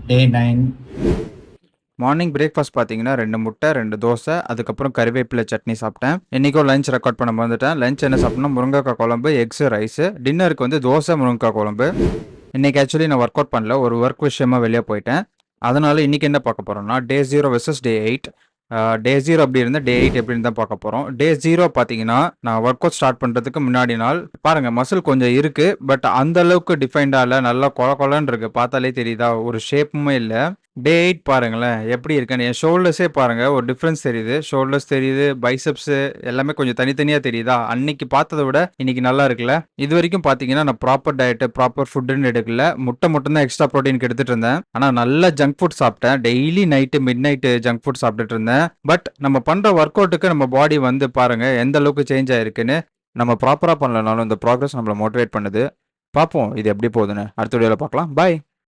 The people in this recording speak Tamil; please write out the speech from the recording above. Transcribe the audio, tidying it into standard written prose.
Day 9. மார்னிங் பிரேக்ஃபாஸ்ட் பார்த்தீங்கன்னா 2 முட்டை 2 தோசை அதுக்கப்புறம் கறிவேப்பிலை சட்னி சாப்பிட்டேன். இன்றைக்கும் லஞ்ச் ரெக்கார்ட் பண்ண மறந்துட்டேன். லஞ்ச் என்ன சாப்பிட்டேன்னா முருங்கைக்காய் குழம்பு, எக்ஸு, ரைஸு. டின்னருக்கு வந்து தோசை, முருங்கைக்காய் குழம்பு. இன்றைக்கி ஆக்சுவலி நான் ஒர்க் அவுட் பண்ணல, ஒரு ஒர்க் விஷயமா வெளியே போயிட்டேன். அதனால் இன்றைக்கி என்ன பார்க்க போகிறோம்னா டே 0 வெர்சஸ் டே 8. டே 0 அப்படி இருந்தால் டே 8 எப்படின்னு தான் பார்க்க போகிறோம். டே 0 பார்த்தீங்கன்னா நான் ஒர்க் அவுட் ஸ்டார்ட் பண்ணுறதுக்கு முன்னாடி நாள் பாருங்கள், மசில் கொஞ்சம் இருக்குது, பட் அந்த அளவுக்கு டிஃபைன்டாக இல்லை, நல்லா கொலன்னு இருக்குது. பார்த்தாலே தெரியுதா, ஒரு ஷேப்புமே இல்லை. டே 8 பாருங்களேன் எப்படி இருக்குன்னு. என் ஷோல்டர்ஸே பாருங்கள், ஒரு டிஃப்ரென்ஸ் தெரியுது. ஷோல்டர்ஸ் தெரியுது, பைசப்ஸு எல்லாமே கொஞ்சம் தனித்தனியாக தெரியுதா. அன்னைக்கு பார்த்ததை விட இன்னைக்கு நல்லா இருக்குல்ல. இது வரைக்கும் பார்த்தீங்கன்னா நான் ப்ராப்பர் டயட்டு ப்ராப்பர் ஃபுட்டுன்னு எடுக்கல, முட்டை மட்டும் தான் எக்ஸ்ட்ரா ப்ரோட்டீனுக்கு எடுத்துகிட்டு இருந்தேன். ஆனால் நல்ல ஜங்க் ஃபுட் சாப்பிட்டேன். Daily night mid night junk food சாப்பிட்டுட்டு இருந்தேன். பட் நம்ம பண்ணுற ஒர்க் அவுட்டுக்கு நம்ம பாடி வந்து பாருங்கள் எந்த அளவுக்கு சேஞ்ச் ஆயிருக்குன்னு. நம்ம ப்ராப்பராக பண்ணலனாலும் இந்த ப்ராக்ரஸ் நம்மளை மோட்டிவேட் பண்ணுது. பார்ப்போம் இது எப்படி போகுதுன்னு. அடுத்த வீடியோவில் பார்க்கலாம். பாய்.